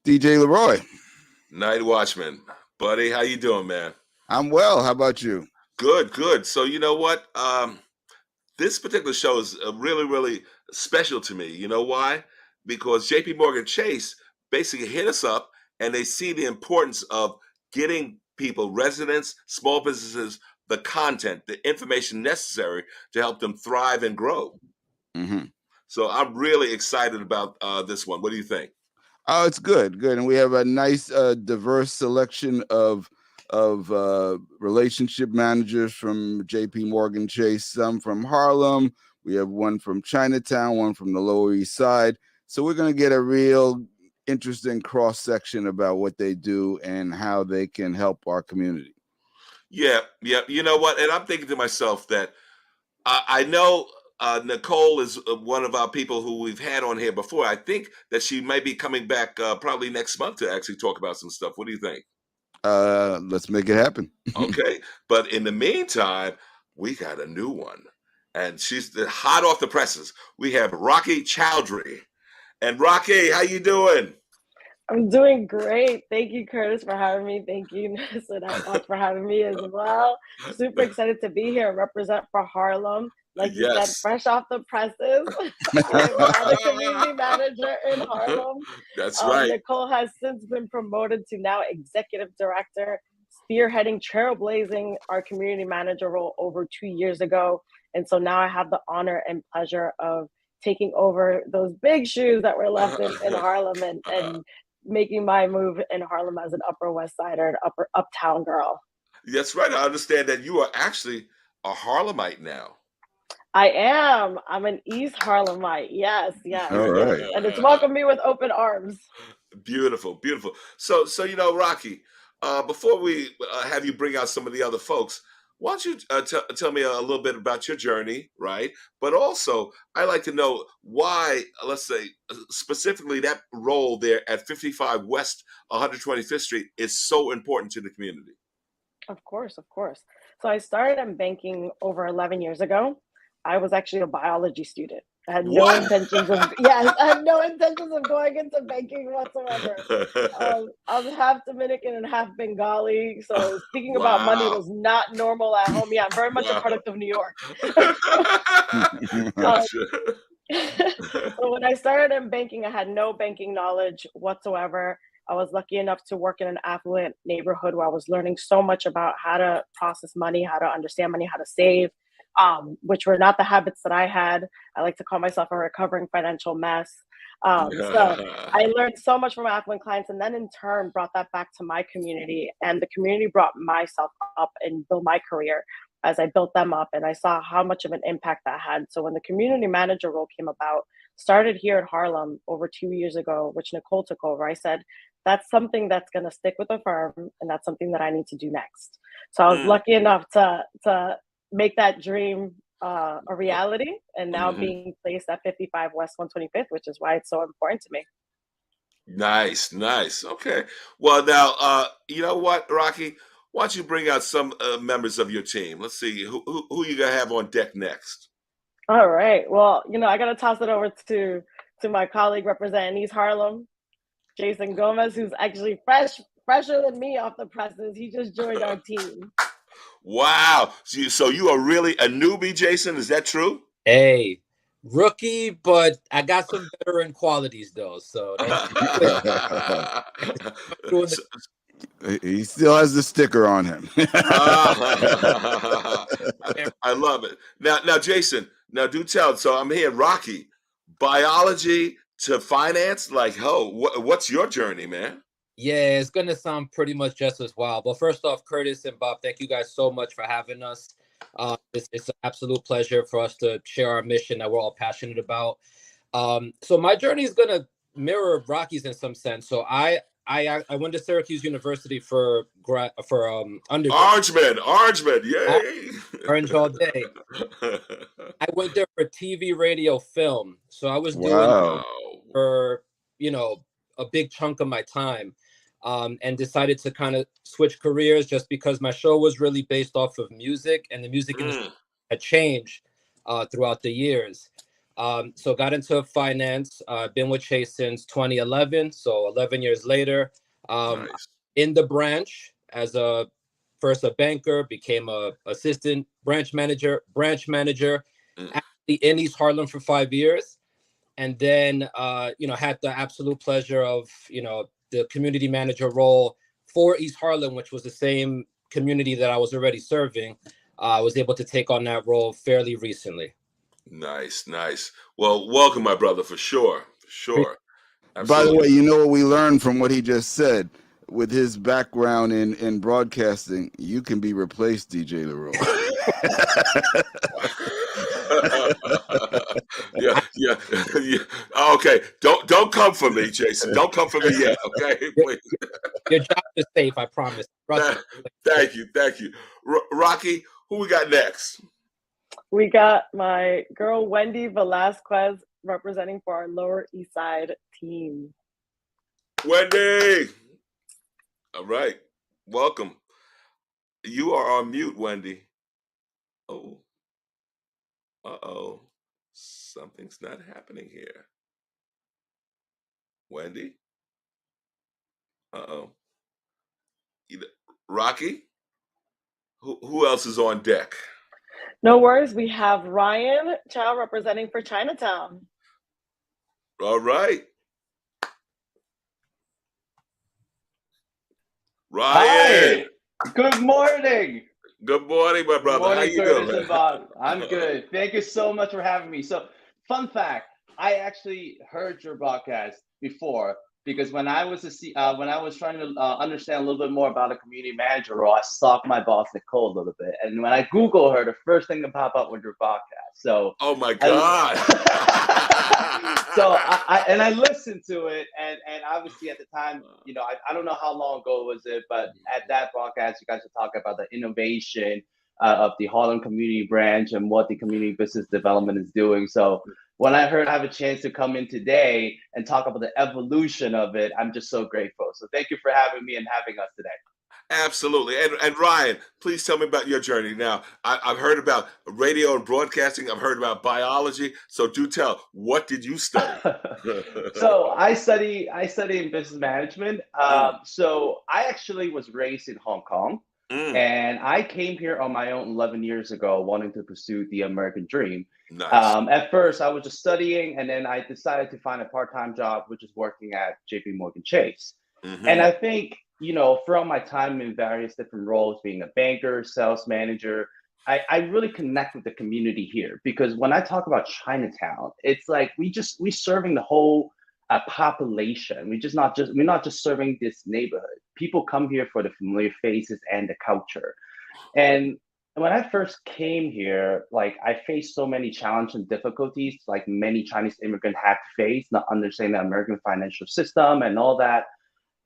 DJ LeRoy. NightWatchman. Buddy, how you doing, man? I'm well. How about you? Good. So you know what? This particular show is really special to me. You know why? Because JP Morgan Chase basically hit us up and they see the importance of getting people, residents, small businesses, the content, the information necessary to help them thrive and grow. Mm-hmm. So I'm really excited about this one. What do you think? Oh, it's good. And we have a nice, diverse selection of relationship managers from JP Morgan Chase, some from Harlem. We have one from Chinatown, one from the Lower East Side. So we're going to get a real interesting cross section about what they do and how they can help our community. Yeah. You know what? And I'm thinking to myself that I know Nichol is one of our people who we've had on here before. I think that she may be coming back probably next month to actually talk about some stuff. What do you think? Let's make it happen. Okay. But in the meantime, we got a new one. And she's hot off the presses. We have Rocky Choudhury. And Rocky, how you doing? I'm doing great. Thank you, Curtis, for having me. Thank you, NightWatch, for having me as well. Super excited to be here and represent for Harlem. Like you said, fresh off the presses. I'm the community manager in Harlem. That's right. Nichol has since been promoted to now executive director, spearheading, trailblazing our community manager role over 2 years ago. And so now I have the honor and pleasure of taking over those big shoes that were left in Harlem and making my move in Harlem as an Upper West Sider and upper uptown girl. That's right. I understand that you are actually a Harlemite now. I am. I'm an East Harlemite. Yes. All right. And it's welcomed me with open arms. Beautiful. So you know, Rocky, before we have you bring out some of the other folks, why don't you tell me a little bit about your journey, right? But also, I'd like to know why, let's say, specifically that role there at 55 West 125th Street is so important to the community. Of course. So I started in banking over 11 years ago. I was actually a biology student. I had no intentions of going into banking whatsoever. I'm half Dominican and half Bengali, so speaking about money was not normal at home. Yeah, I'm very much a product of New York. So when I started in banking, I had no banking knowledge whatsoever. I was lucky enough to work in an affluent neighborhood where I was learning so much about how to process money, how to understand money, how to save. Which were not the habits that I had. I like to call myself a recovering financial mess. So I learned so much from my affluent clients, and then in turn brought that back to my community, and the community brought myself up and built my career as I built them up, and I saw how much of an impact that had. So when the community manager role came about, started here in Harlem over 2 years ago, which Nichol took over, I said, that's something that's going to stick with the firm, and that's something that I need to do next. So I was lucky enough to make that dream a reality, and now being placed at 55 West 125th, which is why it's so important to me. Nice. Okay. Well, now, you know what, Rocky? Why don't you bring out some members of your team? Let's see who you gonna have on deck next. All right. Well, I gotta toss it over to my colleague representing East Harlem, Jason Gomez, who's actually fresher than me off the presses. He just joined our team. Wow. So you are really a newbie, Jason? Is that true? Hey, rookie, but I got some veteran qualities, though. So he still has the sticker on him. I love it. Now, Jason, do tell. So I'm here, Rocky. Biology to finance? Like, what's your journey, man? Yeah, it's going to sound pretty much just as wild. But first off, Curtis and Bob, thank you guys so much for having us. It's an absolute pleasure for us to share our mission that we're all passionate about. So my journey is going to mirror Rocky's in some sense. So I went to Syracuse University for undergrad. Orangeman, yay! Orange all day. I went there for TV, radio, film. So I was doing Wow. for, a big chunk of my time, and decided to kind of switch careers just because my show was really based off of music, and the music industry had changed throughout the years. So got into finance. Been with Chase since 2011. So 11 years later, Nice. in the branch as first a banker, became a assistant branch manager, actually in East Harlem for 5 years. And then, had the absolute pleasure of, the community manager role for East Harlem, which was the same community that I was already serving. I was able to take on that role fairly recently. Nice, nice. Well, welcome, my brother, for sure. For sure. By the Absolutely. way, you know what we learned from what he just said? With his background in broadcasting, you can be replaced, DJ LeRoy. Yeah. Okay, don't come for me, Jason. Don't come for me yet. Okay, please. Your job is safe, I promise. Thank you. Rocky, who we got next? We got my girl Wendy Velazquez representing for our Lower East Side team. Wendy. All right. Welcome. You are on mute, Wendy. Oh. Uh-oh. Something's not happening here. Wendy? Uh-oh. Rocky? Who else is on deck? No worries. We have Ryan Chow representing for Chinatown. All right. Ryan. Hi. Good morning. Good morning, my brother. Good morning, How you Curtis doing? and Bob. I'm good. Thank you so much for having me. So, fun fact: I actually heard your podcast before because when I was trying to understand a little bit more about a community manager role, I stalked my boss Nichol a little bit, and when I Google her, the first thing that popped up was your podcast. So, oh my God! I listened to it, and obviously at the time, I don't know how long ago was it, but at that podcast, you guys were talking about the innovation of the Harlem community branch and what the community business development is doing. So when I heard I have a chance to come in today and talk about the evolution of it, I'm just so grateful. So thank you for having me and having us today. Absolutely. And Ryan, please tell me about your journey. Now, I've heard about radio and broadcasting. I've heard about biology. So do tell, what did you study? So I study in business management. So I actually was raised in Hong Kong. And I came here on my own 11 years ago, wanting to pursue the American dream. Nice. At first, I was just studying, and then I decided to find a part-time job, which is working at JP Chase. And I think, from my time in various different roles, being a banker, sales manager, I really connect with the community here, because when I talk about Chinatown, it's like we're serving the whole population. We're not just serving this neighborhood. People come here for the familiar faces and the culture. And when I first came here, like I faced so many challenges and difficulties, like many Chinese immigrants have to face, not understanding the American financial system and all that.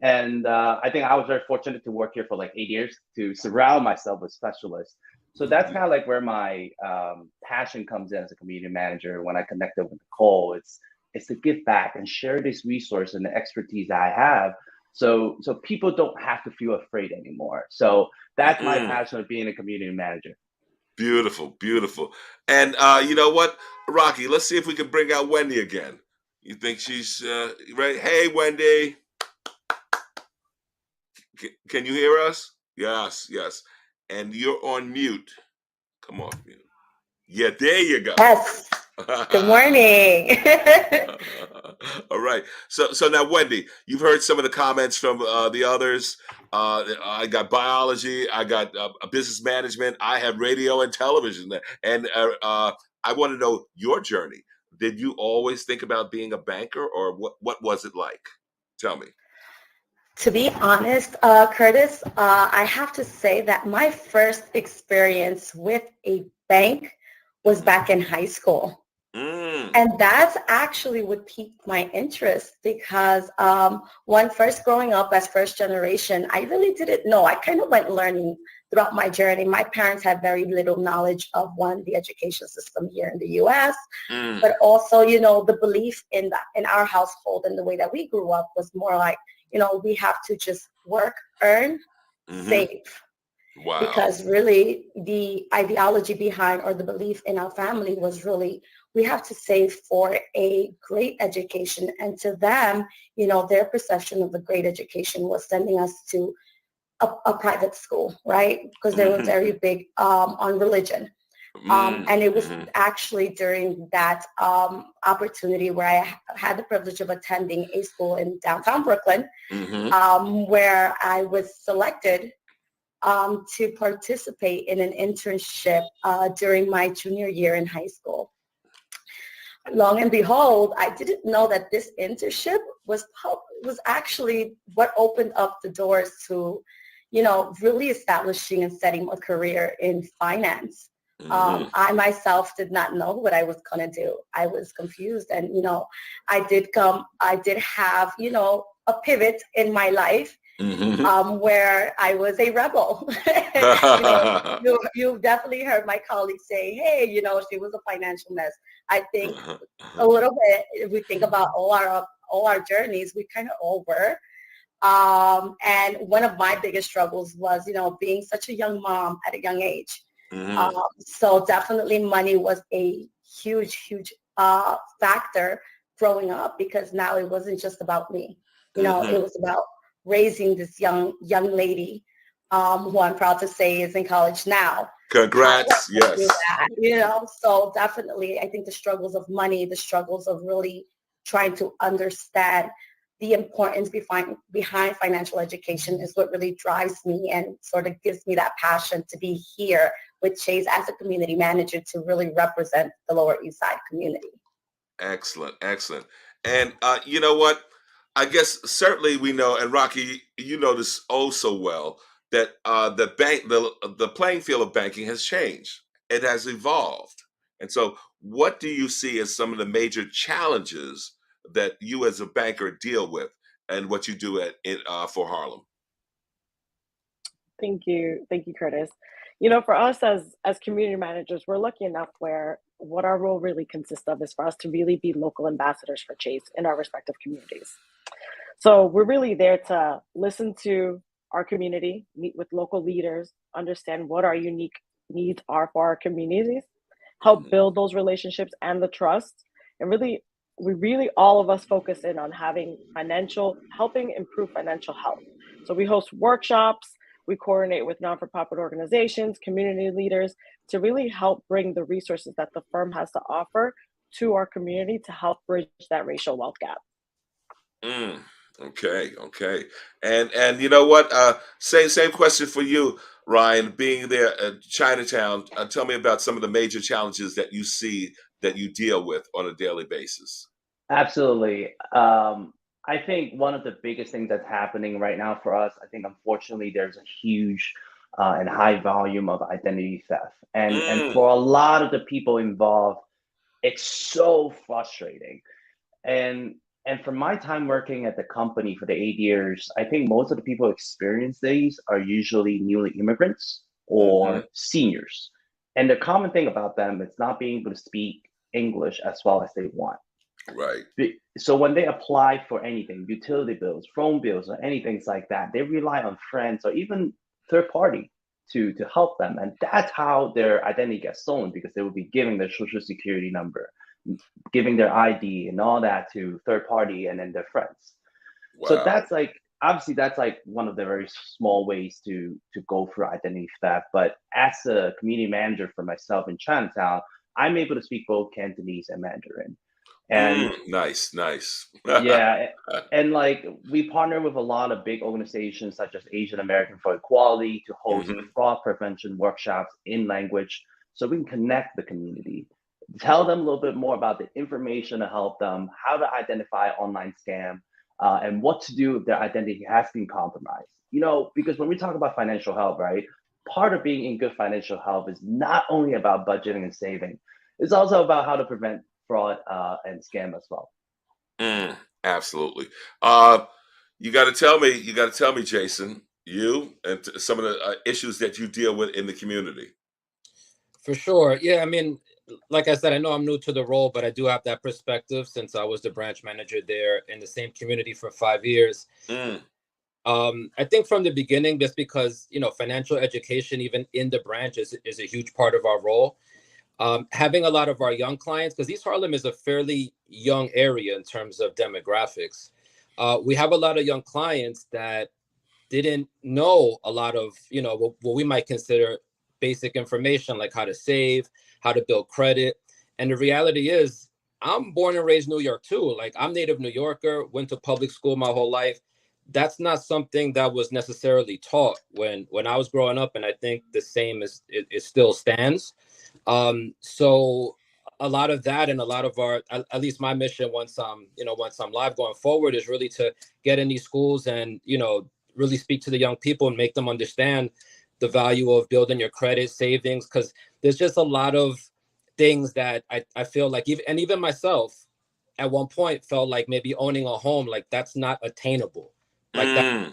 And I think I was very fortunate to work here for like 8 years to surround myself with specialists. So that's kind of like where my passion comes in as a community manager. When I connected with Nichol, it's to give back and share this resource and the expertise that I have, so people don't have to feel afraid anymore. So that's my passion of being a community manager. Beautiful, beautiful. And you know what, Rocky? Let's see if we can bring out Wendy again. You think she's ready? Hey, Wendy. Can you hear us? Yes. And you're on mute. Come off mute. Yeah, there you go. Yes. Good morning. All right. So now, Wendy, you've heard some of the comments from the others. I got biology. I got business management. I have radio and television. And I want to know your journey. Did you always think about being a banker, or what was it like? Tell me. To be honest, Curtis, I have to say that my first experience with a bank was back in high school. And that's actually what piqued my interest, because when first growing up as first generation, I really didn't know. I kind of went learning throughout my journey. My parents had very little knowledge of the education system here in the U.S., but also, the belief in our household and the way that we grew up was more like, we have to just work, earn, save. Wow. Because really the ideology behind, or the belief in our family, was really, we have to save for a great education. And to them, their perception of a great education was sending us to a private school, right? Because they were very big on religion. And it was actually during that opportunity where I had the privilege of attending a school in downtown Brooklyn, where I was selected to participate in an internship during my junior year in high school. Long and behold, I didn't know that this internship was actually what opened up the doors to, really establishing and setting a career in finance. I myself did not know what I was going to do. I was confused. And, I did have, a pivot in my life where I was a rebel. You definitely heard my colleagues say, hey, she was a financial mess. I think a little bit, if we think about all our journeys, we kind of all were. And one of my biggest struggles was, being such a young mom at a young age. So definitely money was a huge factor growing up, because now it wasn't just about me. It was about raising this young lady, who I'm proud to say is in college now. Congrats. Yes. So definitely, I think the struggles of money, the struggles of really trying to understand the importance behind financial education is what really drives me and sort of gives me that passion to be here with Chase as a community manager to really represent the Lower East Side community. Excellent. And you know what? I guess certainly we know, and Rocky, you know this oh so well, that the playing field of banking has changed. It has evolved. And so what do you see as some of the major challenges that you as a banker deal with, and what you do for Harlem? Thank you, Curtis. For us as community managers, we're lucky enough where what our role really consists of is for us to really be local ambassadors for Chase in our respective communities. So we're really there to listen to our community, meet with local leaders, understand what our unique needs are for our communities, help build those relationships and the trust, and we really all of us focus in on helping improve financial health. So we host workshops, we coordinate with non-for-profit organizations, community leaders to really help bring the resources that the firm has to offer to our community to help bridge that racial wealth gap. Okay. And you know what? Same question for you, Ryan. Being there at Chinatown, tell me about some of the major challenges that you see that you deal with on a daily basis. Absolutely. I think one of the biggest things that's happening right now for us, I think unfortunately there's a huge and high volume of identity theft. And for a lot of the people involved, it's so frustrating. And from my time working at the company for the 8 years, I think most of the people experience these are usually newly immigrants or seniors. And the common thing about them is not being able to speak English as well as they want. Right. So when they apply for anything, utility bills, phone bills, or anything like that, they rely on friends or even third party to help them. And that's how their identity gets stolen, because they will be giving their social security number, giving their ID and all that to third party and then their friends. Wow. So that's obviously that's one of the very small ways to go through identity theft. But as a community manager for myself in Chinatown, I'm able to speak both Cantonese and Mandarin. And nice. Yeah. And we partner with a lot of big organizations such as Asian American for Equality to host fraud prevention workshops in language, so we can connect the community, tell them a little bit more about the information to help them, how to identify online scam, and what to do if their identity has been compromised. Because when we talk about financial health, right, part of being in good financial health is not only about budgeting and saving, it's also about how to prevent fraud and scam as well. Absolutely. You got to tell me, Jason, you and some of the issues that you deal with in the community? For sure. Yeah, I mean, like I said, I know I'm new to the role, but I do have that perspective since I was the branch manager there in the same community for 5 years. Mm. I think from the beginning, just because, financial education, even in the branch, is a huge part of our role. Having a lot of our young clients, because East Harlem is a fairly young area in terms of demographics. We have a lot of young clients that didn't know a lot of, what we might consider basic information, like how to save, how to build credit. And the reality is, I'm born and raised New York too. Like, I'm native New Yorker, went to public school my whole life. That's not something that was necessarily taught when I was growing up, and I think the same it still stands. So a lot of that, and a lot of our, at least my mission once I'm live going forward, is really to get in these schools and really speak to the young people and make them understand the value of building your credit, savings, because there's just a lot of things that I feel like, even myself at one point felt like maybe owning a home, like that's not attainable. Like that,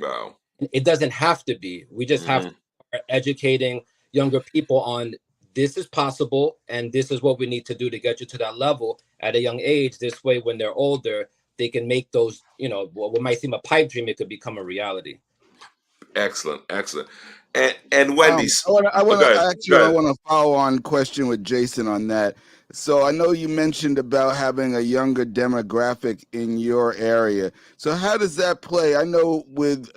wow. it doesn't have to be. We just have to start educating younger people on this is possible and this is what we need to do to get you to that level at a young age. This way, when they're older, they can make those, what might seem a pipe dream, it could become a reality. Excellent. And Wendy, I want go to follow on question with Jason on that. So I know you mentioned about having a younger demographic in your area. So how does that play? I know with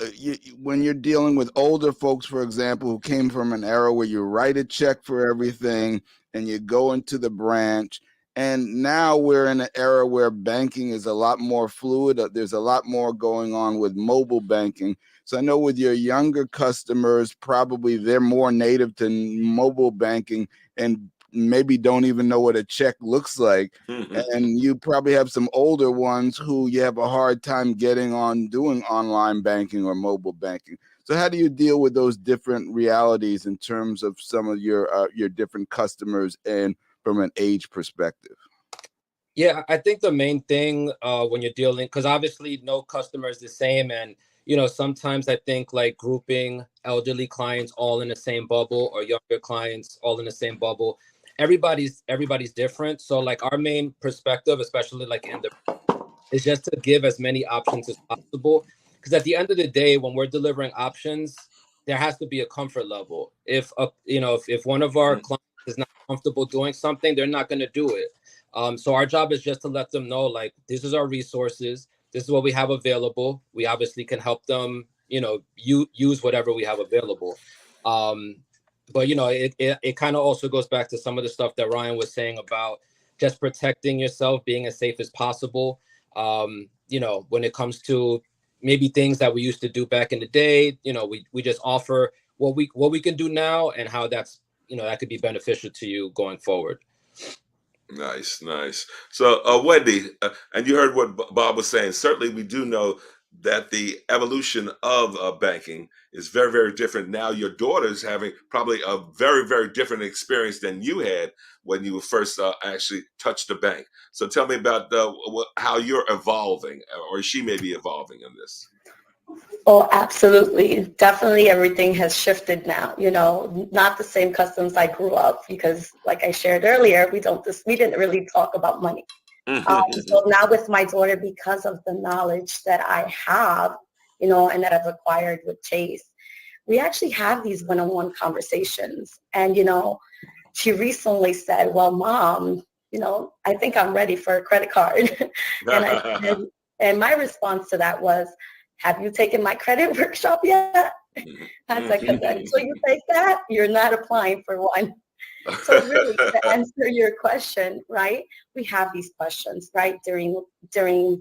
when you're dealing with older folks, for example, who came from an era where you write a check for everything and you go into the branch. And now we're in an era where banking is a lot more fluid. There's a lot more going on with mobile banking. So I know with your younger customers, probably they're more native to mobile banking and maybe don't even know what a check looks like. And you probably have some older ones who you have a hard time getting on doing online banking or mobile banking. So how do you deal with those different realities in terms of some of your different customers and from an age perspective? Yeah, I think the main thing when you're dealing, because obviously no customer is the same, and sometimes I think like grouping elderly clients all in the same bubble or younger clients all in the same bubble, everybody's different. So like our main perspective, especially like is just to give as many options as possible. Because at the end of the day, when we're delivering options, there has to be a comfort level. If one of our clients is not comfortable doing something, they're not going to do it. So our job is just to let them know, like, this is our resources. This is what we have available. We obviously can help them, use whatever we have available. But it kind of also goes back to some of the stuff that Ryan was saying about just protecting yourself, being as safe as possible. When it comes to maybe things that we used to do back in the day, we just offer what we can do now and how that's, that could be beneficial to you going forward. Nice. So, Wendy, and you heard what Bob was saying. Certainly, we do know that the evolution of banking is very, very different. Now, your daughter's having probably a very, very different experience than you had when you first actually touched the bank. So, tell me about how you're evolving, or she may be evolving in this. Oh, absolutely. Definitely everything has shifted now, not the same customs I grew up because like I shared earlier, we didn't really talk about money. So now with my daughter, because of the knowledge that I have, and that I've acquired with Chase, we actually have these one-on-one conversations. And, she recently said, well, Mom, I think I'm ready for a credit card. and my response to that was, have you taken my credit workshop yet? I said, because until you take that, you're not applying for one. So really, to answer your question, right, we have these questions, right, during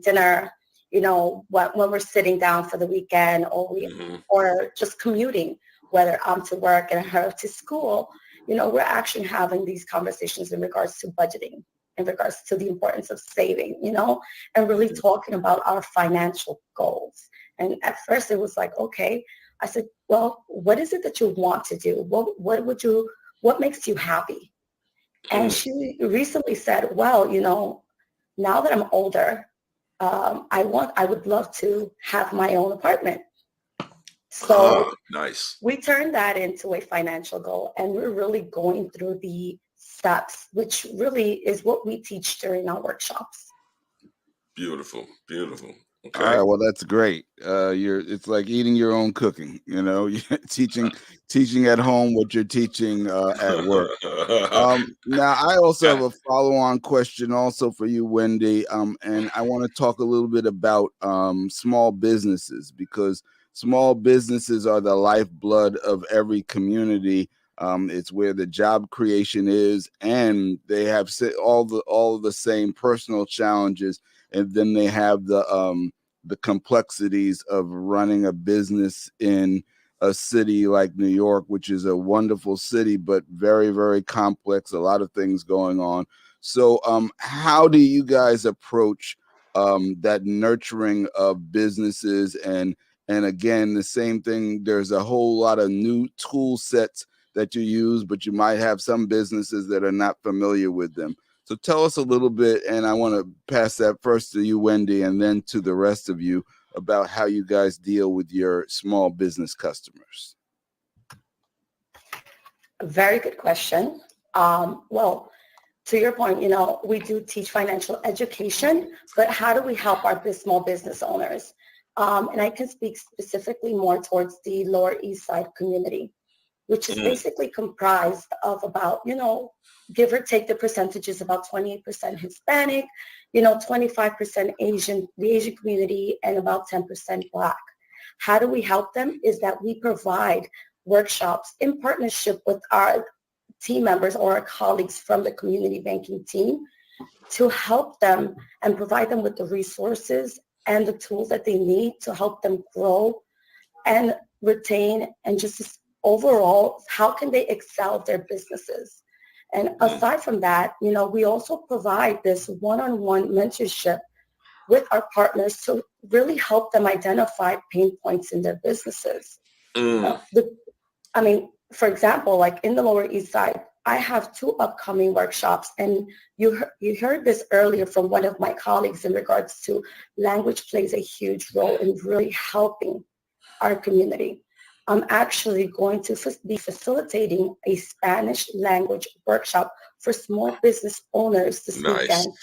dinner, when we're sitting down for the weekend or just commuting, whether I'm to work and her to school, we're actually having these conversations in regards to budgeting, in regards to the importance of saving, and really talking about our financial goals. And at first it was like, okay, I said, well, what is it that you want to do? What makes you happy? And she recently said, well, now that I'm older, I would love to have my own apartment. So nice. We turned that into a financial goal, and we're really going through the steps, which really is what we teach during our workshops. Beautiful, beautiful. Okay. All right, well, that's great. It's like eating your own cooking, you're teaching at home what you're teaching at work. Now I also have a follow-on question also for you, Wendy. And I want to talk a little bit about small businesses, because small businesses are the lifeblood of every community. It's where the job creation is, and they have all of the same personal challenges, and then they have the complexities of running a business in a city like New York, which is a wonderful city, but very, very complex, a lot of things going on. So how do you guys approach that nurturing of businesses? And again, the same thing, there's a whole lot of new tool sets that you use, but you might have some businesses that are not familiar with them. So tell us a little bit, and I want to pass that first to you, Wendy, and then to the rest of you, about how you guys deal with your small business customers. Very good question. Well, to your point, we do teach financial education, but how do we help our small business owners? And I can speak specifically more towards the Lower East Side community, which is basically comprised of about, give or take the percentages, about 28% Hispanic, 25% Asian, the Asian community, and about 10% Black. How do we help them? Is that we provide workshops in partnership with our team members or our colleagues from the community banking team to help them and provide them with the resources and the tools that they need to help them grow and retain, and just overall, how can they excel their businesses? And aside from that, we also provide this one-on-one mentorship with our partners to really help them identify pain points in their businesses. For example, like in the Lower East Side, I have 2 upcoming workshops, and you heard this earlier from one of my colleagues in regards to language plays a huge role in really helping our community. I'm actually going to be facilitating a Spanish language workshop for small business owners this weekend,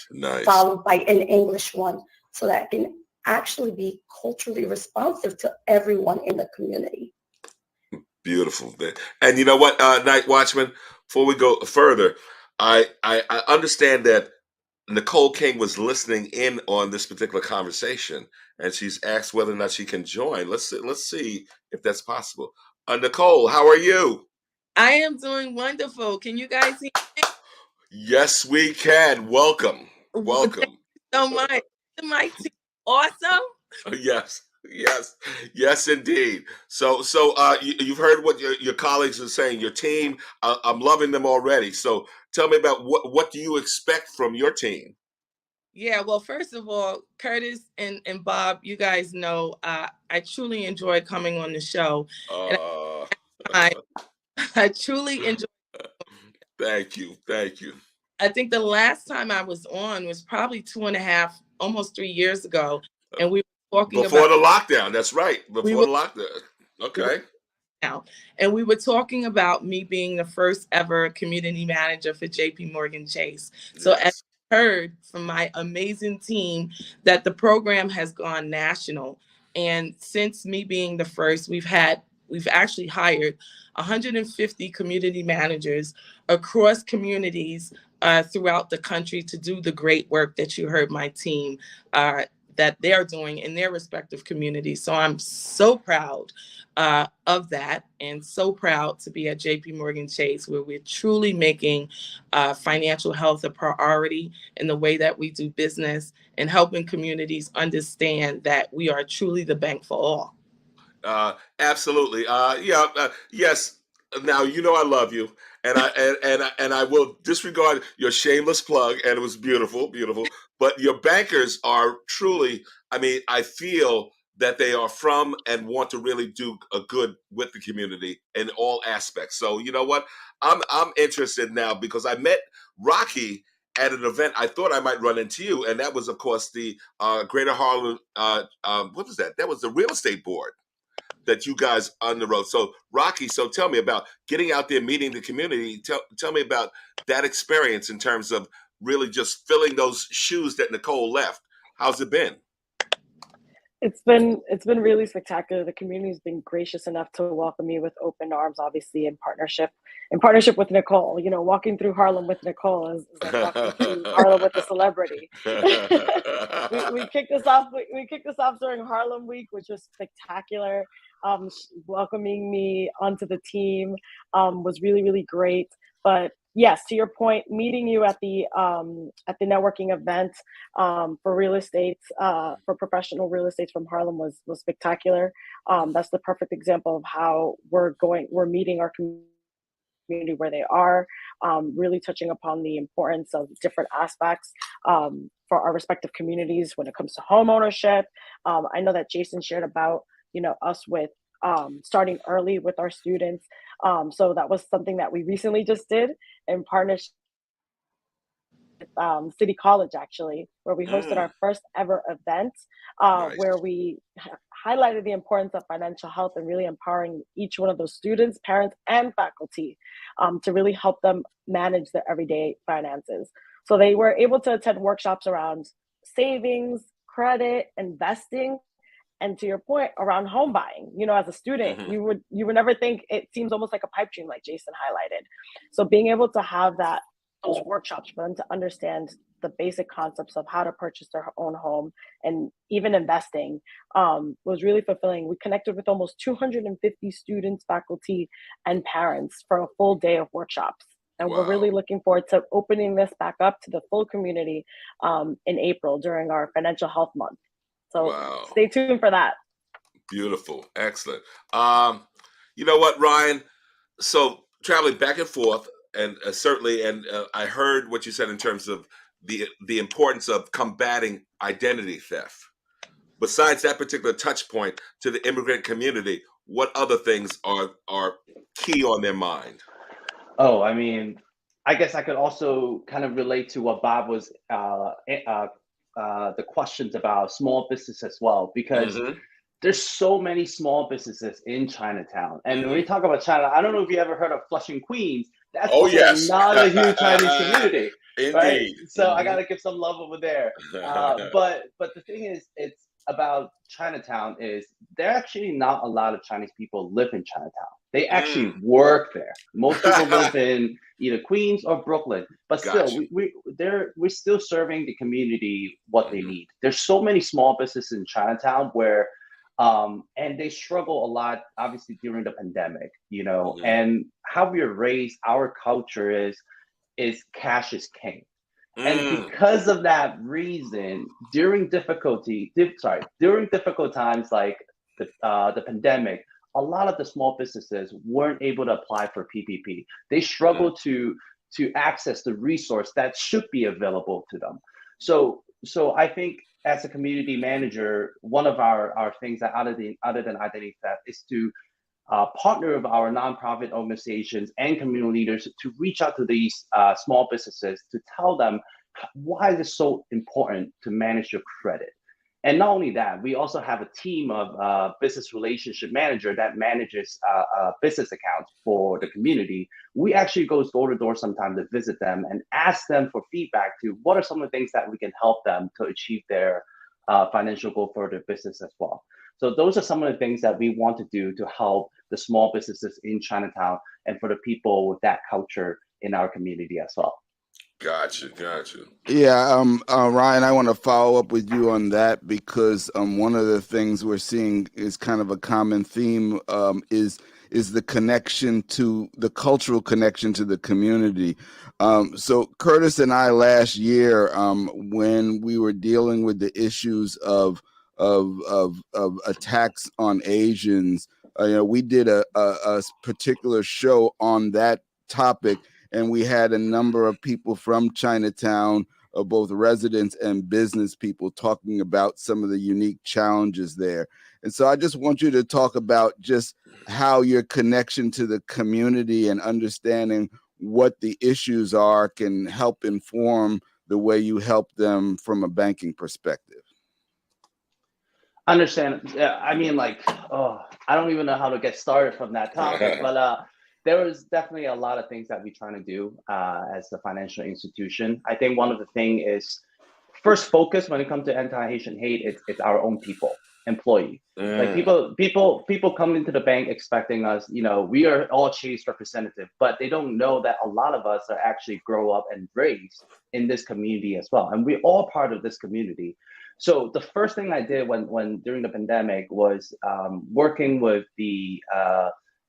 followed by an English one, so that it can actually be culturally responsive to everyone in the community. Beautiful. And you know what, Night Watchman, before we go further, I understand that Nichol King was listening in on this particular conversation, and she's asked whether or not she can join. Let's see if that's possible. Nichol, how are you? I am doing wonderful. Can you guys hear me? Yes, we can. Welcome. Thank you so much. My team, awesome. Yes, indeed. So, you've heard what your colleagues are saying. Your team, I'm loving them already. So, tell me about what do you expect from your team? Yeah, well, first of all, Curtis and Bob, you guys know I truly enjoy coming on the show. And I truly enjoy. Thank you. I think the last time I was on was probably 2.5, almost 3 years ago, and we were talking before about the lockdown. That's right, before the lockdown. Okay. And we were talking about me being the first ever community manager for JP Morgan Chase. So as I heard from my amazing team that the program has gone national. And since me being the first, we've actually hired 150 community managers across communities throughout the country to do the great work that you heard my team that they're doing in their respective communities. So I'm so proud of that, and so proud to be at JP Morgan Chase, where we're truly making financial health a priority in the way that we do business, and helping communities understand that we are truly the bank for all. Absolutely. Yes. Now I love you, and I will disregard your shameless plug. And it was beautiful. But your bankers are truly. I feel that they are from and want to really do a good with the community in all aspects. So you know what? I'm interested now, because I met Rocky at an event. I thought I might run into you, and that was, of course, the Greater Harlem. What was that? That was the real estate board. that you guys on the road. So Rocky, so tell me about getting out there, meeting the community. Tell me about that experience in terms of really just filling those shoes that Nichol left. How's it been? It's been really spectacular. The community's been gracious enough to welcome me with open arms, obviously in partnership with Nichol. You know, walking through Harlem with Nichol is like walking through Harlem with a celebrity. we kicked this off during Harlem Week, which was spectacular. Welcoming me onto the team was really, really great. But yes, to your point, meeting you at the networking event for real estate, for professional real estate from Harlem was spectacular. That's the perfect example of how we're meeting our community where they are, really touching upon the importance of different aspects for our respective communities when it comes to home ownership. I know that Jason shared about, you know, us with starting early with our students. So that was something that we recently just did in partnership with City College, actually, where we hosted our first ever event, Nice. where we highlighted the importance of financial health and really empowering each one of those students, parents, and faculty to really help them manage their everyday finances. So they were able to attend workshops around savings, credit, investing, and to your point around home buying. You know, as a student, you would never think, it seems almost like a pipe dream, like Jason highlighted. So being able to have those workshops for them to understand the basic concepts of how to purchase their own home and even investing was really fulfilling. We connected with almost 250 students, faculty, and parents for a full day of workshops. And we're really looking forward to opening this back up to the full community in April during our Financial Health Month. So stay tuned for that. Beautiful. Excellent. You know what, Ryan? So traveling back and forth, and certainly, and I heard what you said in terms of the importance of combating identity theft. Besides that particular touch point to the immigrant community, what other things are key on their mind? Oh, I mean, I guess I could also kind of relate to what Bob was the questions about small business as well, because there's so many small businesses in Chinatown. And when we talk about China, I don't know if you ever heard of Flushing, Queens. That's not a huge Chinese community. Indeed. Right? So I got to give some love over there. But the thing is, it's about Chinatown is there actually not a lot of Chinese people live in Chinatown. They actually work there. Most people live in either Queens or Brooklyn, but still, we're still serving the community what they need. There's so many small businesses in Chinatown where, and they struggle a lot, obviously during the pandemic, you know. And how we are raised, our culture is cash is king. And because of that reason, during difficult times like the pandemic, a lot of the small businesses weren't able to apply for PPP. They struggled to access the resource that should be available to them. So I think as a community manager, one of our things that other than identity theft is to partner with our nonprofit organizations and community leaders to reach out to these small businesses to tell them why it is so important to manage your credit. And not only that, we also have a team of business relationship manager that manages business accounts for the community. We actually go door to door sometimes to visit them and ask them for feedback to what are some of the things that we can help them to achieve their financial goal for their business as well. So those are some of the things that we want to do to help the small businesses in Chinatown and for the people with that culture in our community as well. Gotcha. Yeah, Ryan, I want to follow up with you on that because one of the things we're seeing is kind of a common theme is the connection to the cultural connection to the community. So Curtis and I last year, when we were dealing with the issues of attacks on Asians, we did a particular show on that topic. And we had a number of people from Chinatown, both residents and business people, talking about some of the unique challenges there. And so I just want you to talk about just how your connection to the community and understanding what the issues are can help inform the way you help them from a banking perspective. Understand. Yeah, I mean, like, oh, I don't even know how to get started from that topic, but there was definitely a lot of things that we're trying to do as the financial institution. I think one of the thing is first focus when it comes to anti-Haitian hate. It's our own people, employee. Like people come into the bank expecting us. You know, we are all Chase representative, but they don't know that a lot of us are actually grow up and raised in this community as well, and we're all part of this community. So the first thing I did when during the pandemic was working with the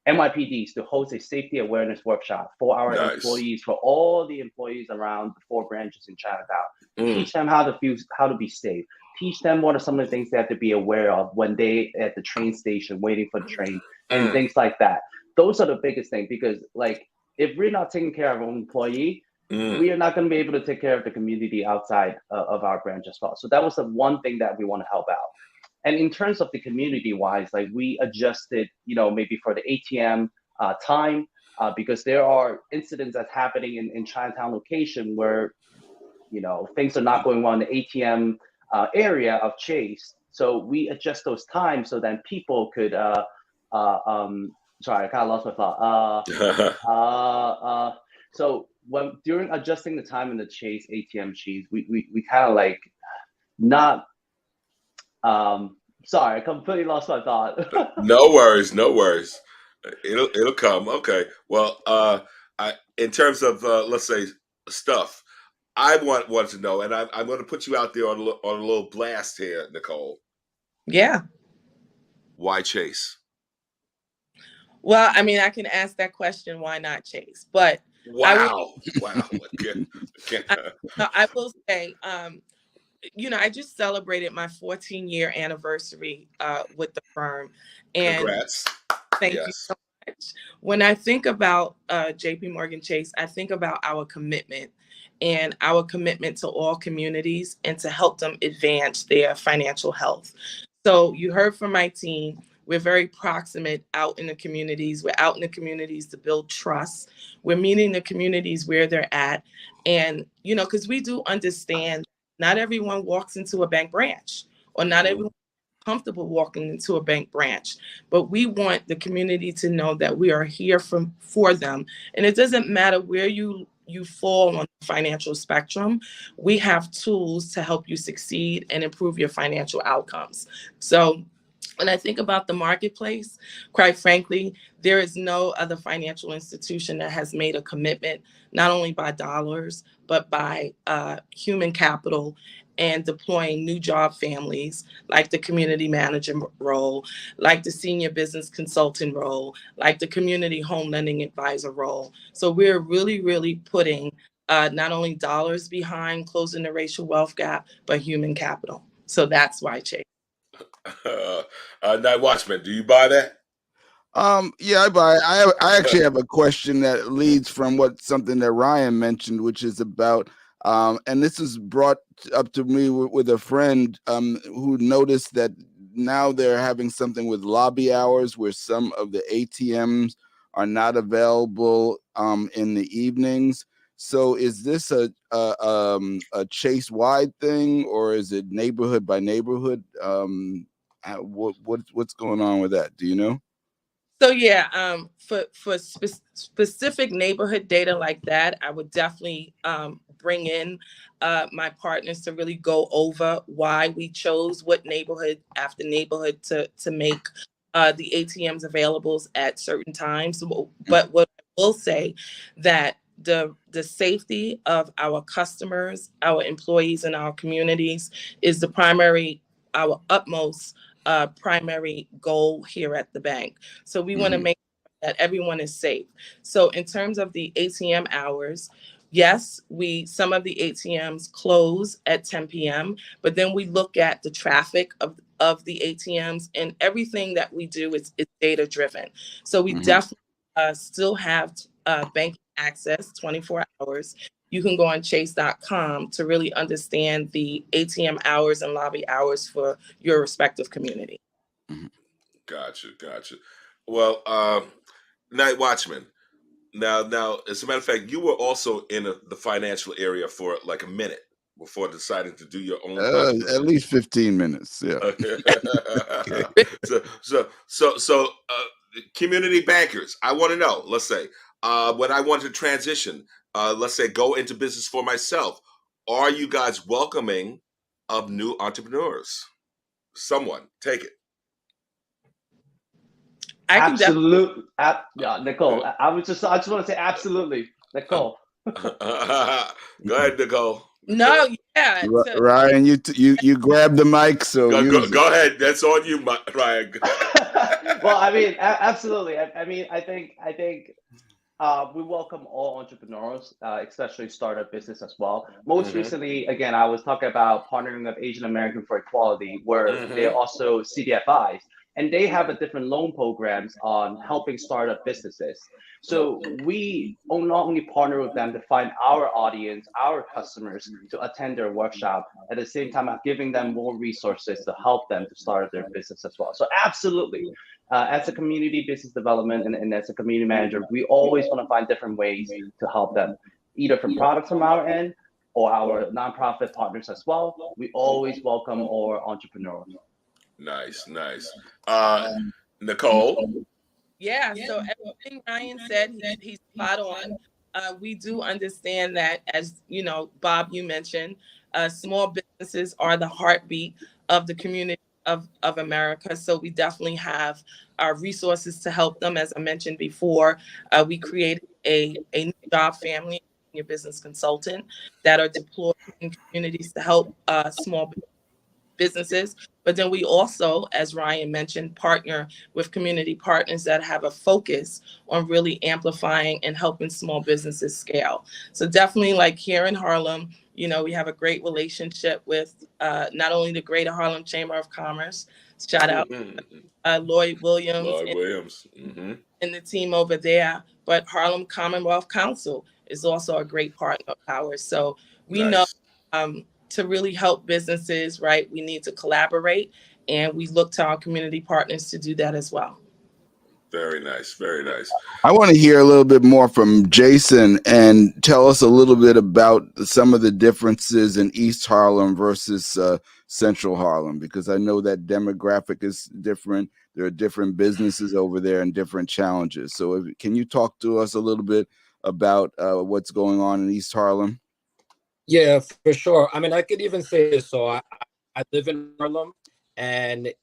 NYPDs to host a safety awareness workshop for our employees, for all the employees around the 4 branches in Chinatown. Teach them how to be safe. Teach them what are some of the things they have to be aware of when they at the train station waiting for the train and things like that. Those are the biggest thing, because like if we're not taking care of our own employee, we are not going to be able to take care of the community outside of our branch as well. So that was the one thing that we want to help out. And in terms of the community wise, like we adjusted, you know, maybe for the ATM time, because there are incidents that's happening in Chinatown location where, you know, things are not going well in the ATM area of Chase. So we adjust those times so that people could, sorry, I kind of lost my thought. So when during adjusting the time in the Chase ATM cheese, we kind of like not sorry, I completely lost my thought. No worries, no worries. It'll come. Okay. Well, I in terms of let's say stuff, I want to know, and I'm going to put you out there on a little blast here, Nichol. Yeah. Why Chase? Well, I mean, I can ask that question. Why not Chase? But wow. I will say, you know, I just celebrated my 14-year anniversary with the firm, and congrats. Thank you so much. When I think about JP Morgan Chase, I think about our commitment to all communities and to help them advance their financial health. So you heard from my team. We're very proximate out in the communities. We're out in the communities to build trust. We're meeting the communities where they're at. And, you know, because we do understand not everyone walks into a bank branch, or not everyone comfortable walking into a bank branch, but we want the community to know that we are here for them. And it doesn't matter where you fall on the financial spectrum. We have tools to help you succeed and improve your financial outcomes. So when I think about the marketplace, quite frankly, there is no other financial institution that has made a commitment, not only by dollars, but by human capital and deploying new job families like the community manager role, like the senior business consultant role, like the community home lending advisor role. So we're really, really putting not only dollars behind closing the racial wealth gap, but human capital. So that's why Chase. NightWatchman, do you buy that? Yeah, I buy it. I actually have a question that leads from something that Ryan mentioned, which is about and this was brought up to me with a friend who noticed that now they're having something with lobby hours where some of the ATMs are not available in the evenings. So is this a Chase-wide thing, or is it neighborhood by neighborhood? What's going on with that? Do you know? So yeah, for specific neighborhood data like that, I would definitely bring in my partners to really go over why we chose what neighborhood after neighborhood to make the ATMs available at certain times. But what I will say that the safety of our customers, our employees, and our communities is our utmost primary goal here at the bank. So we want to make sure that everyone is safe. So in terms of the ATM hours, yes, some of the ATMs close at 10 p.m., but then we look at the traffic of the ATMs, and everything that we do is data driven. So we definitely still have banking access 24 hours. You can go on chase.com to really understand the ATM hours and lobby hours for your respective community. Gotcha. Well, NightWatchman. Now, as a matter of fact, you were also in the financial area for like a minute, before deciding to do your own At least 15 minutes. Yeah. Okay. So, community bankers, I want to know, let's say, when I want to transition, let's say go into business for myself, are you guys welcoming of new entrepreneurs? Someone take it. Absolutely. Nichol, I just want to say absolutely. Nichol. Go ahead, Nichol. No, yeah. Ryan, you grab the mic, so go ahead. That's on you, Ryan. Well, I mean, absolutely. I think we welcome all entrepreneurs, especially startup business as well. Most recently, again, I was talking about partnering with Asian American for Equality, where they're also CDFIs, and they have a different loan programs on helping startup businesses. So we not only partner with them to find our audience, our customers to attend their workshop, at the same time giving them more resources to help them to start their business as well. So absolutely. As a community business development and as a community manager, we always want to find different ways to help them, either from products from our end or our nonprofit partners as well. We always welcome our entrepreneurs. Nice. Nichol? Yeah, so everything Ryan said, he's spot on. We do understand that, as you know, Bob, you mentioned, small businesses are the heartbeat of the community of America. So we definitely have our resources to help them. As I mentioned before, we created a new job family, a business consultant, that are deployed in communities to help small businesses. But then we also, as Ryan mentioned, partner with community partners that have a focus on really amplifying and helping small businesses scale. So definitely, like here in Harlem, you know, we have a great relationship with not only the Greater Harlem Chamber of Commerce, shout out Lloyd Williams and the team over there, but Harlem Commonwealth Council is also a great partner of ours. So we know to really help businesses, right, we need to collaborate, and we look to our community partners to do that as well. Very nice. Very nice. I want to hear a little bit more from Jason and tell us a little bit about some of the differences in East Harlem versus Central Harlem, because I know that demographic is different. There are different businesses over there and different challenges. So can you talk to us a little bit about what's going on in East Harlem? Yeah, for sure. I mean, I could even say this. So I live in Harlem, and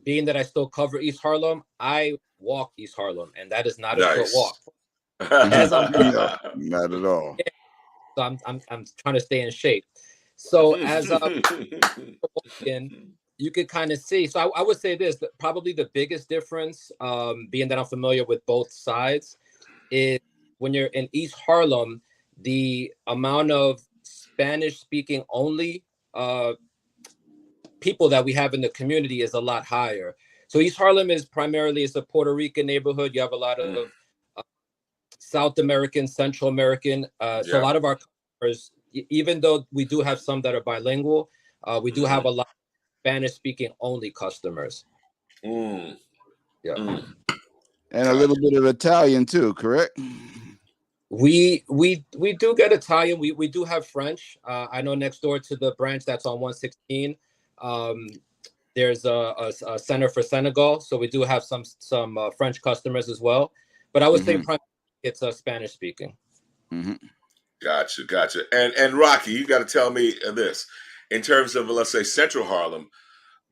being that I still cover East Harlem, I walk East Harlem, and that is not a short walk. Not at all. So I'm trying to stay in shape. So as you could kind of see. So I would say this, that probably the biggest difference, being that I'm familiar with both sides, is when you're in East Harlem, the amount of Spanish speaking only people that we have in the community is a lot higher. So East Harlem is primarily, it's a Puerto Rican neighborhood. You have a lot of South American, Central American. So a lot of our customers, even though we do have some that are bilingual, we do have a lot of Spanish speaking only customers. And a little bit of Italian too, correct? We do get Italian. We do have French. I know next door to the branch that's on 116, there's a center for Senegal, so we do have some French customers as well. But I would say primarily it's Spanish speaking. Gotcha. And Rocky, you got to tell me this in terms of, let's say, Central Harlem.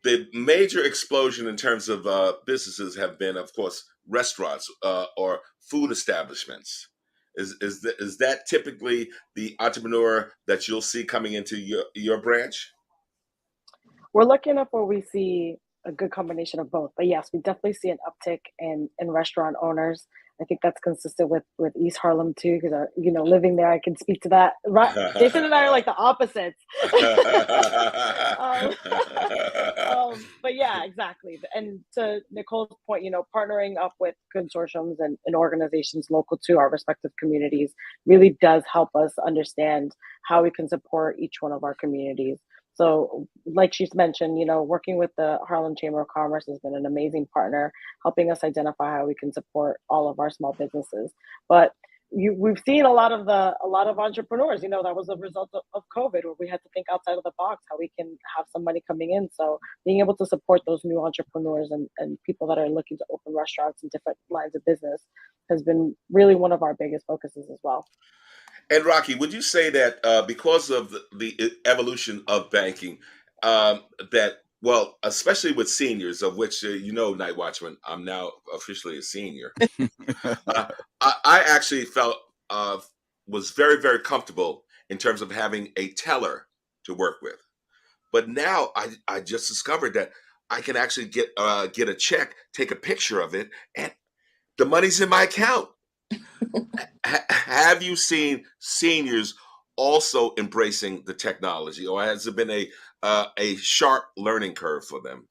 The major explosion in terms of businesses have been, of course, restaurants or food establishments. Is that typically the entrepreneur that you'll see coming into your branch? We're lucky enough where we see a good combination of both. But yes, we definitely see an uptick in restaurant owners. I think that's consistent with East Harlem too, because living there, I can speak to that. Jason and I are like the opposites. But yeah, exactly. And to Nichol's point, partnering up with consortiums and organizations local to our respective communities really does help us understand how we can support each one of our communities. So like she's mentioned, working with the Harlem Chamber of Commerce has been an amazing partner, helping us identify how we can support all of our small businesses. But we've seen a lot of entrepreneurs, that was a result of COVID, where we had to think outside of the box, how we can have some money coming in. So being able to support those new entrepreneurs and people that are looking to open restaurants and different lines of business has been really one of our biggest focuses as well. And Rocky, would you say that because of the evolution of banking, especially with seniors, of which NightWatchman, I'm now officially a senior. I actually felt was very, very comfortable in terms of having a teller to work with. But now I just discovered that I can actually get a check, take a picture of it, and the money's in my account. Have you seen seniors also embracing the technology, or has it been a sharp learning curve for them?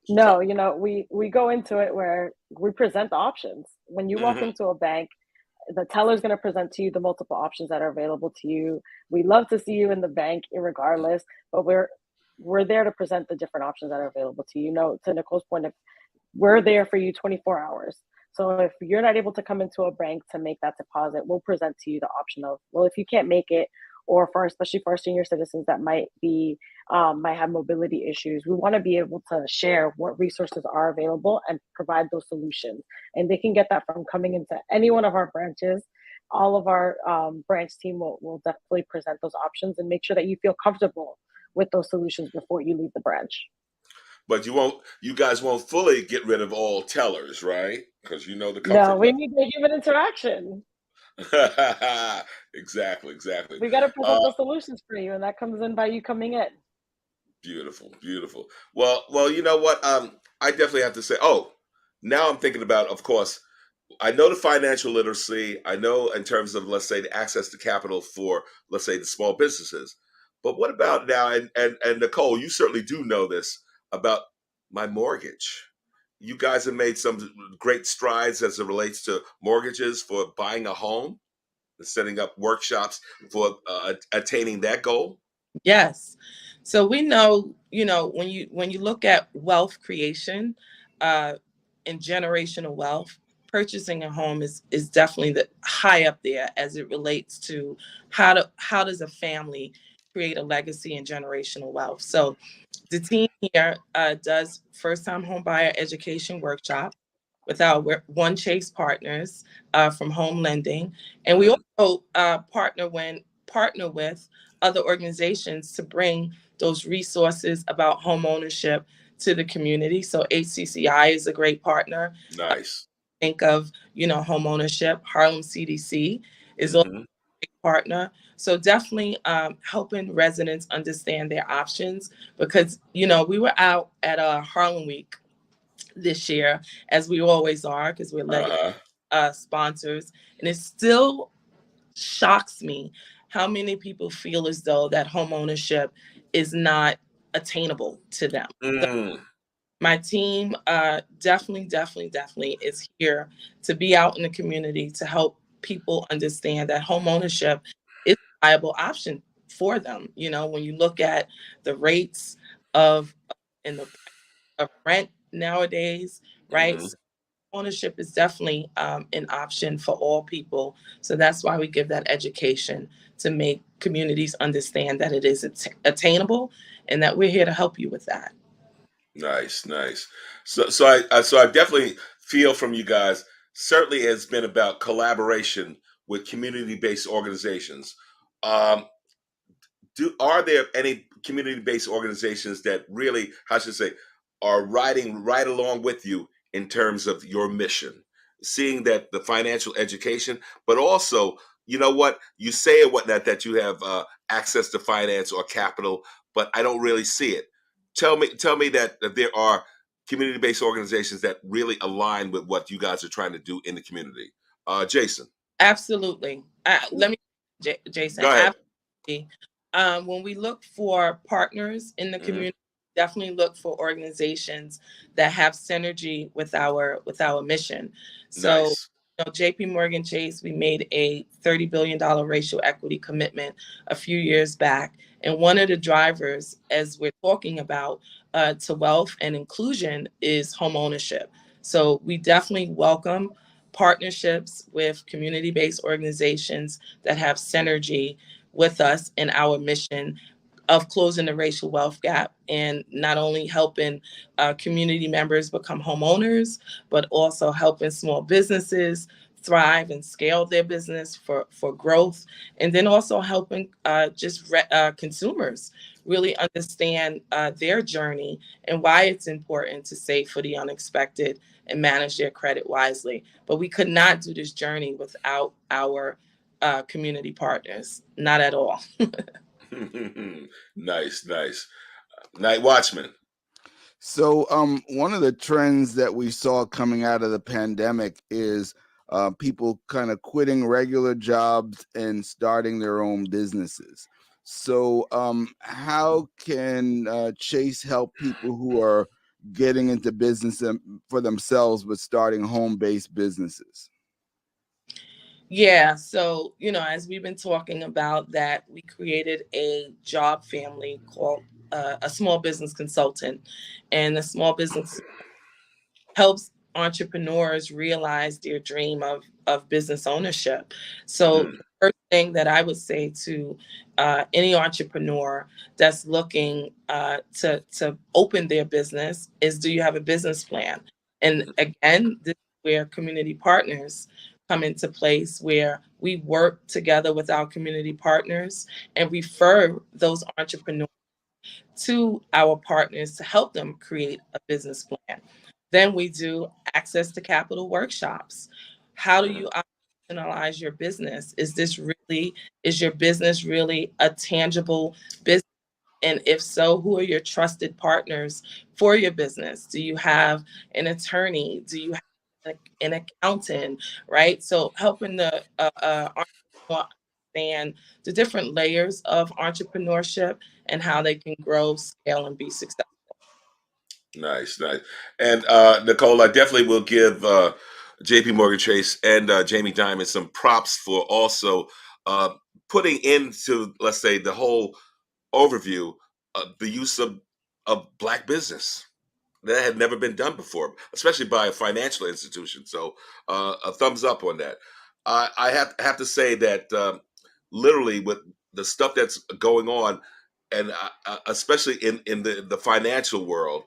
No, we go into it where we present the options. When you walk into a bank, the teller's going to present to you the multiple options that are available to you. We love to see you in the bank regardless, but we're there to present the different options that are available to you. To Nicole's point, we're there for you 24 hours. So if you're not able to come into a bank to make that deposit, we'll present to you the option of, well, if you can't make it, or especially for our senior citizens that might have mobility issues, we want to be able to share what resources are available and provide those solutions. And they can get that from coming into any one of our branches. All of our branch team will definitely present those options and make sure that you feel comfortable with those solutions before you leave the branch. But you guys won't fully get rid of all tellers, right? Because the comfort. No, we need the human interaction. Exactly. We got to present those solutions for you, and that comes in by you coming in. Beautiful. Well, you know what? I definitely have to say, now I'm thinking about, of course, I know the financial literacy. I know in terms of, let's say, the access to capital for, let's say, the small businesses. But what about now? And Nicole, you certainly do know this about my mortgage. You guys have made some great strides as it relates to mortgages for buying a home and setting up workshops for attaining that goal. Yes. So we know, when you look at wealth creation and generational wealth, purchasing a home is definitely the high up there as it relates to how does a family create a legacy and generational wealth. So the team here does first-time home buyer education workshop with our One Chase partners from Home Lending, and we also partner with other organizations to bring those resources about home ownership to the community. So HCCI is a great partner. Nice. Think of home ownership. Harlem CDC is also a great partner. So definitely helping residents understand their options, because we were out at Harlem Week this year, as we always are, because we're legacy sponsors, and it still shocks me how many people feel as though that home ownership is not attainable to them. So my team definitely is here to be out in the community to help people understand that home ownership is a viable option for them. When you look at the rates of rent nowadays, right? So ownership is definitely an option for all people. So that's why we give that education, to make communities understand that it is attainable and that we're here to help you with that. Nice. So I definitely feel from you guys, certainly has been about collaboration with community-based organizations. Are there any community-based organizations that really, are riding right along with you in terms of your mission, seeing that the financial education, but also, you say and whatnot, that you have access to finance or capital, but I don't really see it. Tell me that there are community-based organizations that really align with what you guys are trying to do in the community. Jason. Absolutely. Let me, Jason. Go ahead. Absolutely. When we look for partners in the community, definitely look for organizations that have synergy with our mission. So, nice. JP Morgan Chase, we made a $30 billion racial equity commitment a few years back. And one of the drivers, as we're talking about to wealth and inclusion, is home ownership. So we definitely welcome partnerships with community-based organizations that have synergy with us in our mission of closing the racial wealth gap, and not only helping community members become homeowners, but also helping small businesses thrive and scale their business for growth, and then also helping consumers really understand their journey and why it's important to save for the unexpected and manage their credit wisely. But we could not do this journey without our community partners, not at all. Nice, nice. Night Watchman. So one of the trends that we saw coming out of the pandemic is people kind of quitting regular jobs and starting their own businesses. So how can Chase help people who are getting into business for themselves but starting home-based businesses? Yeah, so, as we've been talking about that, we created a job family called a small business consultant, and the small business helps entrepreneurs realize their dream of business ownership. So the first thing that I would say to any entrepreneur that's looking to open their business is, do you have a business plan? And again, this is where community partners come into place, where we work together with our community partners and refer those entrepreneurs to our partners to help them create a business plan. Then we do access to capital workshops. How do you operationalize your business? Is your business really a tangible business? And if so, who are your trusted partners for your business? Do you have an attorney? Do you have an accountant, right? So helping the entrepreneur understand the different layers of entrepreneurship and how they can grow, scale, and be successful. Nice, nice. And Nichol, I definitely will give JP Morgan Chase and Jamie Dimon some props for also putting into, let's say, the whole overview the use of Black business. That had never been done before, especially by a financial institution. So a thumbs up on that. I have to say that literally with the stuff that's going on, and especially in the financial world,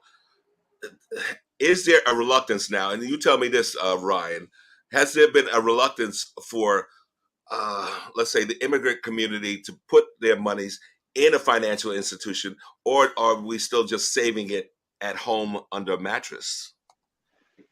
is there a reluctance now? And you tell me this, Ryan, has there been a reluctance for, let's say, the immigrant community to put their monies in a financial institution, or are we still just saving it at home under a mattress?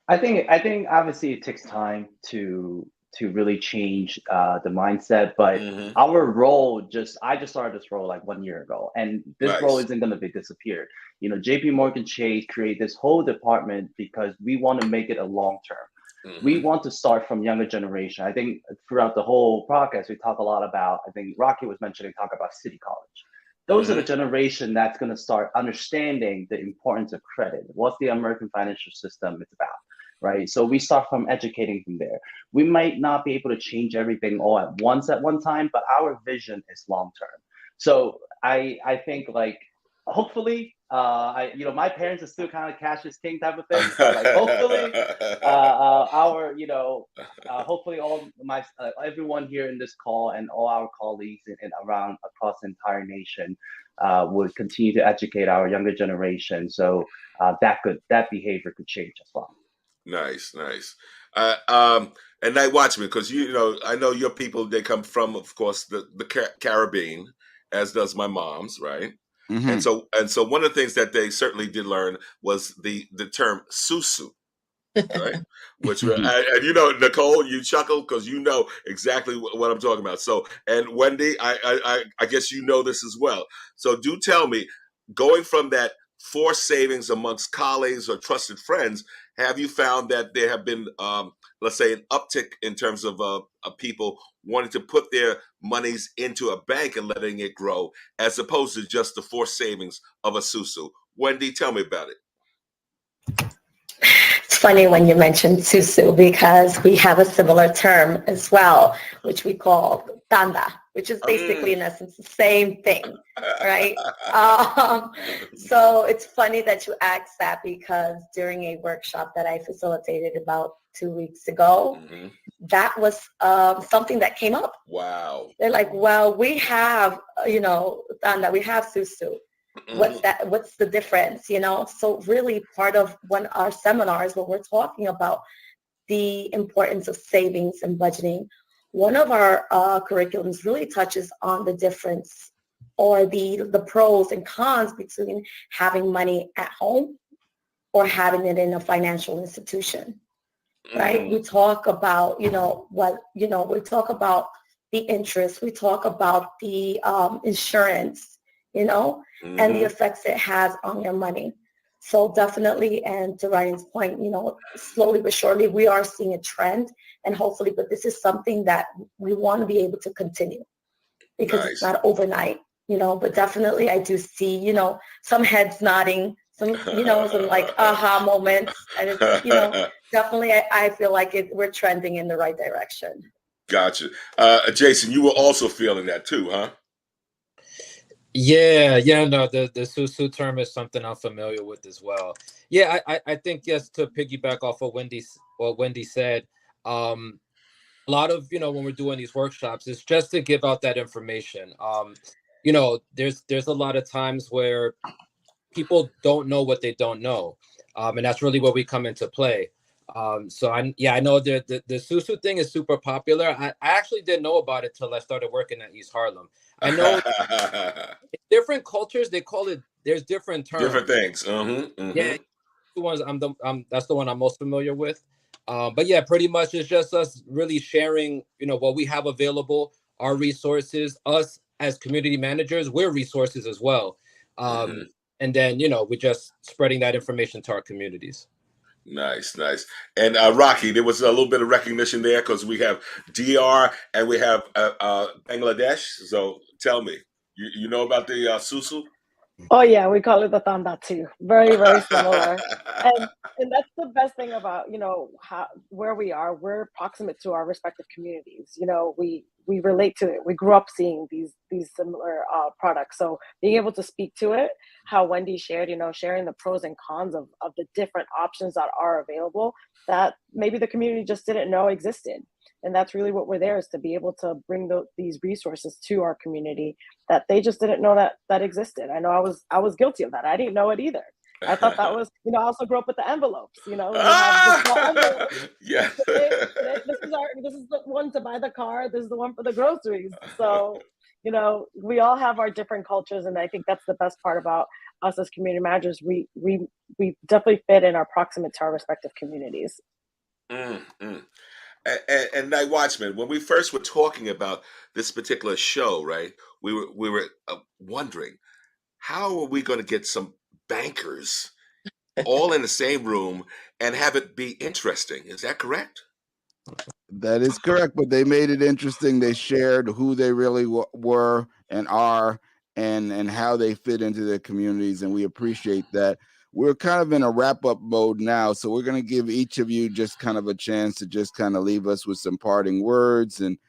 I think obviously it takes time to really change the mindset, but our role I just started this role like 1 year ago, and this role isn't going to be disappeared. JP Morgan Chase created this whole department because we want to make it a long term. We want to start from younger generation. I think throughout the whole podcast, we talk a lot about, I think Rocky was mentioning, talk about City College. Those are the generation that's going to start understanding the importance of credit. What's the American financial system it's about, right? So we start from educating from there. We might not be able to change everything all at once at one time, but our vision is long term. So I think, like, hopefully, my parents are still kind of cash is king type of thing. Like, hopefully, hopefully all everyone here in this call and all our colleagues and around across the entire nation would continue to educate our younger generation, so that behavior could change as well. Nice, nice. And Night Watchman, because I know your people, they come from, of course, the Caribbean, as does my mom's, right? And so one of the things that they certainly did learn was the term susu, right? Which and Nichol, you chuckle because you know exactly what I'm talking about. So, and Wendy, I guess you know this as well. So do tell me, going from that forced savings amongst colleagues or trusted friends, have you found that there have been, let's say, an uptick in terms of people wanting to put their monies into a bank and letting it grow, as opposed to just the forced savings of a susu? Wendy, tell me about it. It's funny when you mention susu, because we have a similar term as well, which we call tanda. which is basically in essence the same thing, right? So it's funny that you asked that, because during a workshop that I facilitated about 2 weeks ago, that was something that came up. Wow. They're like, well, we have, that we have susu. What's that? What's the difference? So really part of our seminars, when we're talking about the importance of savings and budgeting, one of our curriculums really touches on the difference, or the pros and cons between having money at home or having it in a financial institution, right? We talk about, we talk about the interest, we talk about the insurance, and the effects it has on your money. So definitely, and to Ryan's point, slowly but surely, we are seeing a trend, and hopefully, but this is something that we want to be able to continue, because it's not overnight, but definitely I do see, some heads nodding, some like aha moments, and it's, definitely I feel like we're trending in the right direction. Gotcha. Jason, you were also feeling that too, huh? Yeah, no, the susu term is something I'm familiar with as well. Yeah, I think, yes, to piggyback off of what Wendy said, a lot of, when we're doing these workshops, it's just to give out that information. There's a lot of times where people don't know what they don't know. And that's really where we come into play. So I know the susu thing is super popular. I actually didn't know about it till I started working at East Harlem. I know different cultures, they call it, there's different terms. Different things. Yeah, the ones that's the one I'm most familiar with. But yeah, pretty much it's just us really sharing, what we have available, our resources. Us as community managers, we're resources as well. And then, we're just spreading that information to our communities. Nice. And Rocky, there was a little bit of recognition there because we have DR and we have Bangladesh. So tell me, you know about the susu? Oh yeah, we call it the tanda too. Very, very similar. And that's the best thing about, where we are. We're proximate to our respective communities. We relate to it. We grew up seeing these similar products. So being able to speak to it, how Wendy shared, sharing the pros and cons of the different options that are available that maybe the community just didn't know existed. And that's really what we're there, is to be able to bring these resources to our community that they just didn't know that existed. I know I was guilty of that. I didn't know it either. I thought that was, I also grew up with the envelopes, we have the small envelopes. Yeah. This is the one to buy the car. This is the one for the groceries. So, we all have our different cultures. And I think that's the best part about us as community managers. We definitely fit and are proximate to our respective communities. And NightWatchman, when we first were talking about this particular show, right, we were wondering, how are we going to get some bankers all in the same room and have it be interesting? Is that correct? That is correct, but they made it interesting. They shared who they really were and are, and how they fit into their communities, and we appreciate that. We're kind of in a wrap-up mode now, so we're going to give each of you just kind of a chance to just kind of leave us with some parting words and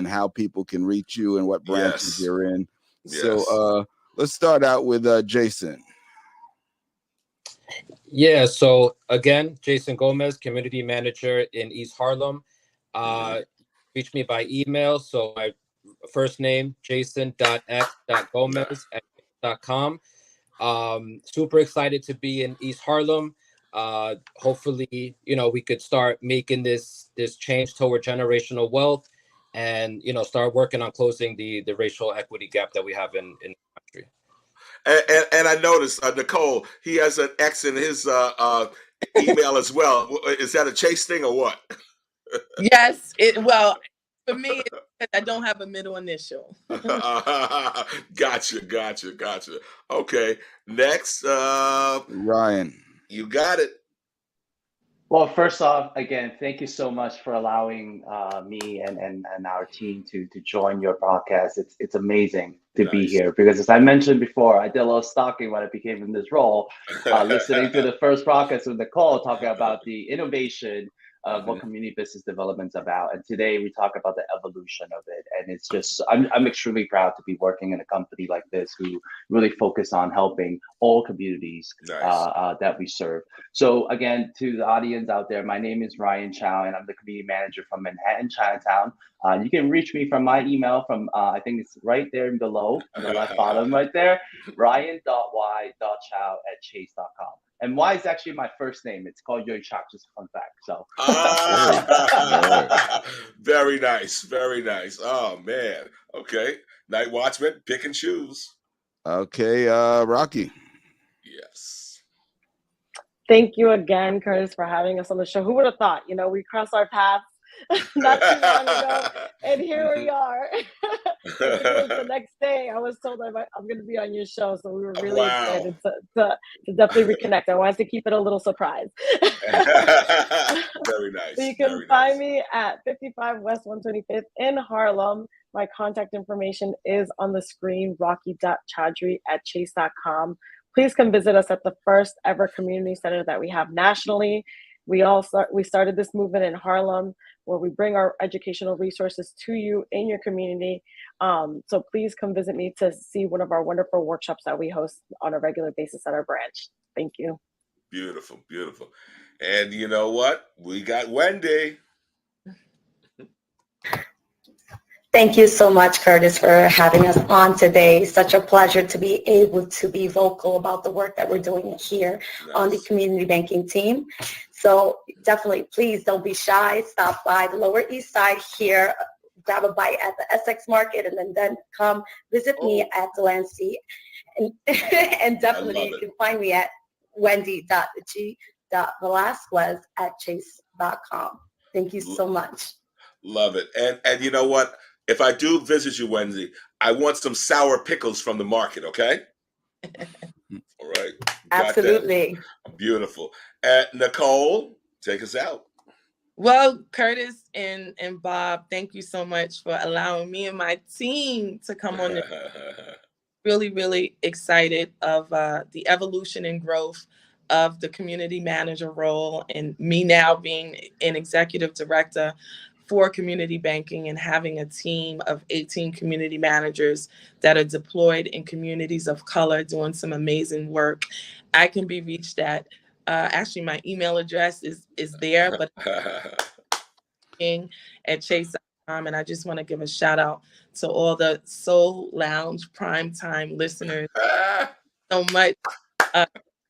how people can reach you and what branches you're in. Yes. So let's start out with Jason. Yeah, so again, Jason Gomez, community manager in East Harlem. Reach me by email. So my first name, jason.x.gomez@com. Super excited to be in East Harlem. Hopefully, we could start making this change toward generational wealth, and start working on closing the racial equity gap that we have in the country. And I noticed Nichol, he has an X in his email as well. Is that a Chase thing or what? Yes. Well, for me, I don't have a middle initial. Gotcha. Okay. Next, Ryan. You got it. Well, first off, again, thank you so much for allowing me and our team to join your podcast. It's amazing to be here, because as I mentioned before, I did a little stalking when I became in this role, listening to the first podcast with Nichol talking about the innovation what community business development is about. And today we talk about the evolution of it. And it's just, I'm extremely proud to be working in a company like this who really focus on helping all communities that we serve. So again, to the audience out there, my name is Ryan Chow, and I'm the community manager from Manhattan, Chinatown. You can reach me from my email from, I think it's right there below, in the left bottom right there, ryan.y.chow@chase.com. And Y is actually my first name. It's called Yoy Chak, just a fun fact. So very nice, very nice. Oh man. Okay. Night Watchman, pick and choose. Okay, Rocky. Yes. Thank you again, Curtis, for having us on the show. Who would have thought? You know, we crossed our paths not too long ago, and here we are. I think it was the next day I was told I'm going to be on your show, so we were really excited to definitely reconnect. I wanted to keep it a little surprise. Very nice. So you can find me at 55 West 125th in Harlem. My contact information is on the screen, rocky.choudhury@chase.com. Please come visit us at the first ever community center that we have nationally. We started this movement in Harlem, where we bring our educational resources to you in your community. So please come visit me to see one of our wonderful workshops that we host on a regular basis at our branch. Thank you. Beautiful, beautiful. And you know what? We got Wendy. Thank you so much, Curtis, for having us on today. Such a pleasure to be able to be vocal about the work that we're doing here on the community banking team. So definitely, please don't be shy. Stop by the Lower East Side here, grab a bite at the Essex Market, and then come visit me at Delancey. And definitely you can find me at wendy.g.velazquez@chase.com. Thank you so much. Love it. And you know what? If I do visit you, Wendy, I want some sour pickles from the market, okay? All right. Absolutely. Beautiful. And Nichol, take us out. Well, Curtis and Bob, thank you so much for allowing me and my team to come on. Really, really excited of the evolution and growth of the community manager role, and me now being an executive director for community banking and having a team of 18 community managers that are deployed in communities of color doing some amazing work. I can be reached at, actually my email address is there, but at chase.com. And I just want to give a shout out to all the Soul Lounge primetime listeners. So much,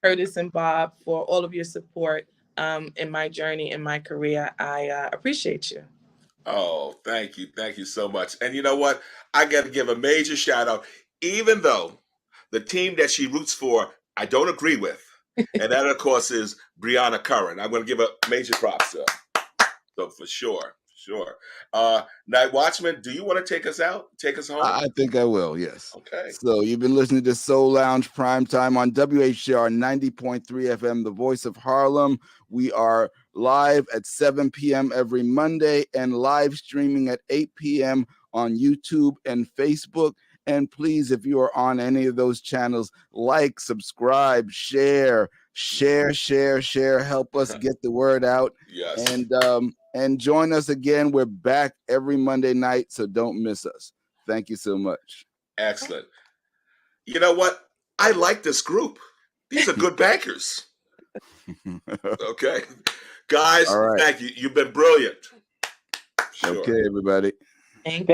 Curtis and Bob, for all of your support in my journey, in my career. I appreciate you. Oh, thank you. Thank you so much. And you know what? I got to give a major shout out, even though the team that she roots for, I don't agree with. And that, of course, is Brianna Curran. I'm going to give a major props to her. So for sure. Sure. Night Watchman, do you want to take us out? Take us home? I think I will, yes. Okay. So you've been listening to Soul Lounge Primetime on WHCR 90.3 FM, the voice of Harlem. We are live at 7 p.m. every Monday and live streaming at 8 p.m. on YouTube and Facebook. And please, if you are on any of those channels, like, subscribe, share. Help us get the word out. Yes. And join us again. We're back every Monday night, so don't miss us. Thank you so much. Excellent. You know what? I like this group. These are good bankers. Okay. Guys, Thank you. You've been brilliant. Sure. Okay, everybody. Thank you.